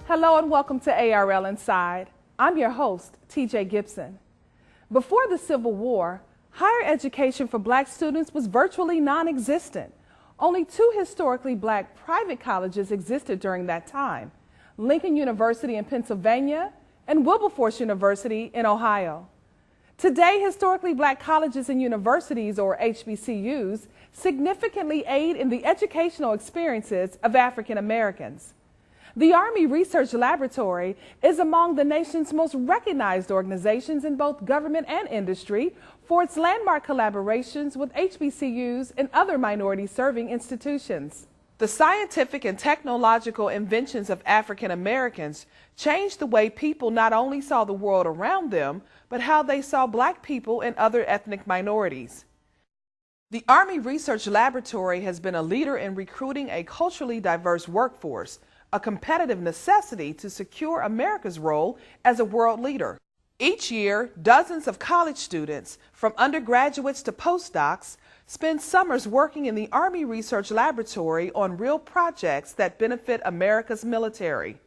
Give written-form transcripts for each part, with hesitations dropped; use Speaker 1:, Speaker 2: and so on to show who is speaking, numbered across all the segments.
Speaker 1: Hello and welcome to ARL Inside. I'm your host, TJ Gibson. Before the Civil War, higher education for black students was virtually non-existent. Only two historically black private colleges existed during that time: Lincoln University in Pennsylvania and Wilberforce University in Ohio. Today, historically black colleges and universities, or HBCUs, significantly aid in the educational experiences of African Americans. The Army Research Laboratory is among the nation's most recognized organizations in both government and industry for its landmark collaborations with HBCUs and other minority-serving institutions. The scientific and technological inventions of African Americans changed the way people not only saw the world around them, but how they saw black people and other ethnic minorities. The Army Research Laboratory has been a leader in recruiting a culturally diverse workforce, a competitive necessity to secure America's role as a world leader. Each year, dozens of college students, from undergraduates to postdocs, spend summers working in the Army Research Laboratory on real projects that benefit America's military.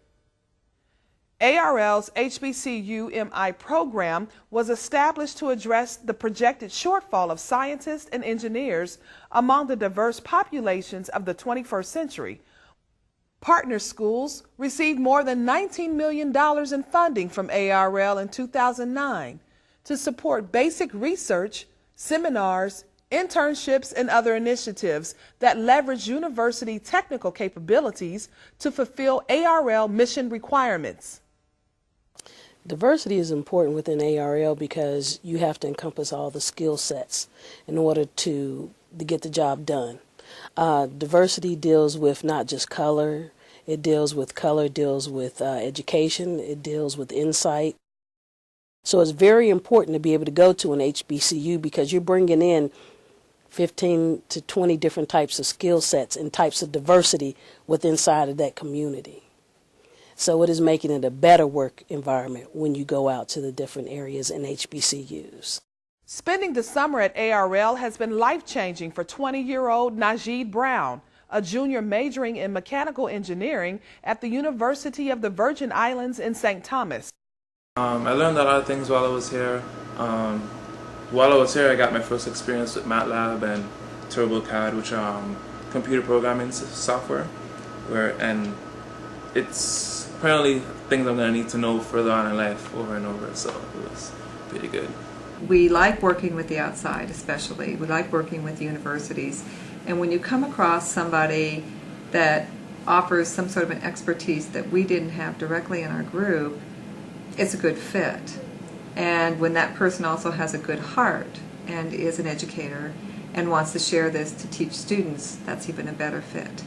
Speaker 1: ARL's HBCU-MI program was established to address the projected shortfall of scientists and engineers among the diverse populations of the 21st century. Partner schools received more than $19 million in funding from ARL in 2009 to support basic research, seminars, internships, and other initiatives that leverage university technical capabilities to fulfill ARL mission requirements.
Speaker 2: Diversity is important within ARL because you have to encompass all the skill sets in order to get the job done. Diversity deals with not just color, it deals with education, it deals with insight. So it's very important to be able to go to an HBCU because you're bringing in 15 to 20 different types of skill sets and types of diversity within inside of that community. So it is making it a better work environment when you go out to the different areas in HBCUs.
Speaker 1: Spending the summer at ARL has been life-changing for 20-year-old Najee Brown, a junior majoring in mechanical engineering at the University of the Virgin Islands in St. Thomas.
Speaker 3: I learned a lot of things while I was here. While I was here, I got my first experience with MATLAB and TurboCAD, which are computer programming software, and it's apparently things I'm going to need to know further on in life over and over, so it was pretty good.
Speaker 4: We like working with the outside, especially. We like working with universities. And when you come across somebody that offers some sort of an expertise that we didn't have directly in our group, it's a good fit. And when that person also has a good heart and is an educator and wants to share this to teach students, that's even a better fit.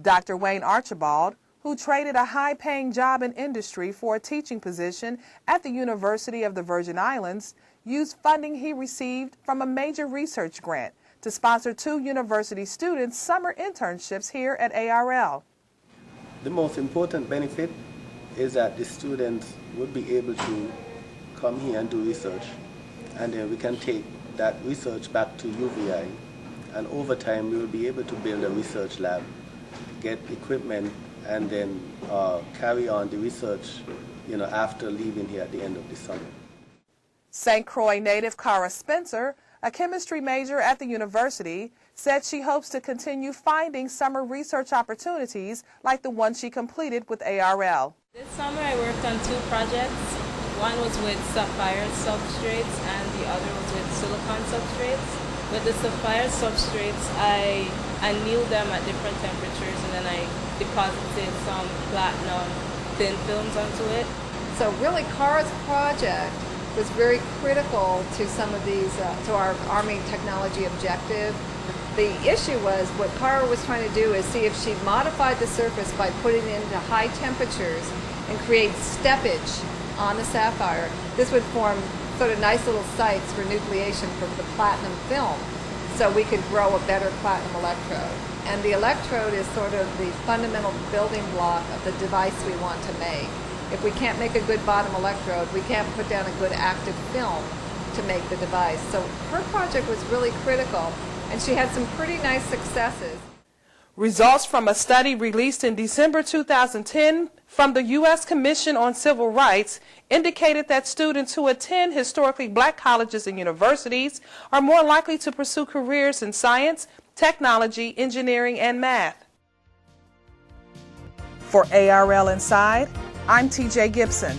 Speaker 1: Dr. Wayne Archibald, who traded a high-paying job in industry for a teaching position at the University of the Virgin Islands, used funding he received from a major research grant to sponsor 2 university students' summer internships here at ARL.
Speaker 5: The most important benefit is that the students would be able to come here and do research, and then we can take that research back to UVI, and over time we will be able to build a research lab, get equipment, and then carry on the research after leaving here at the end of the summer.
Speaker 1: St. Croix native Cara Spencer, a chemistry major at the university, said she hopes to continue finding summer research opportunities like the one she completed with ARL.
Speaker 6: This summer I worked on 2 projects. One was with sapphire substrates and the other was with silicon substrates. With the sapphire substrates, I annealed them at different temperatures and then I deposited some platinum thin films onto it.
Speaker 7: So really Cara's project was very critical to some of these, to our Army technology objective. The issue was what Cara was trying to do is see if she modified the surface by putting it into high temperatures and create steppage on the sapphire. This would form sort of nice little sites for nucleation from the platinum film, so we could grow a better platinum electrode. And the electrode is sort of the fundamental building block of the device we want to make. If we can't make a good bottom electrode, we can't put down a good active film to make the device. So her project was really critical, and she had some pretty nice successes.
Speaker 1: Results from a study released in December 2010 from the U.S. Commission on Civil Rights indicated that students who attend historically black colleges and universities are more likely to pursue careers in science, technology, engineering, and math. For ARL Inside, I'm TJ Gibson.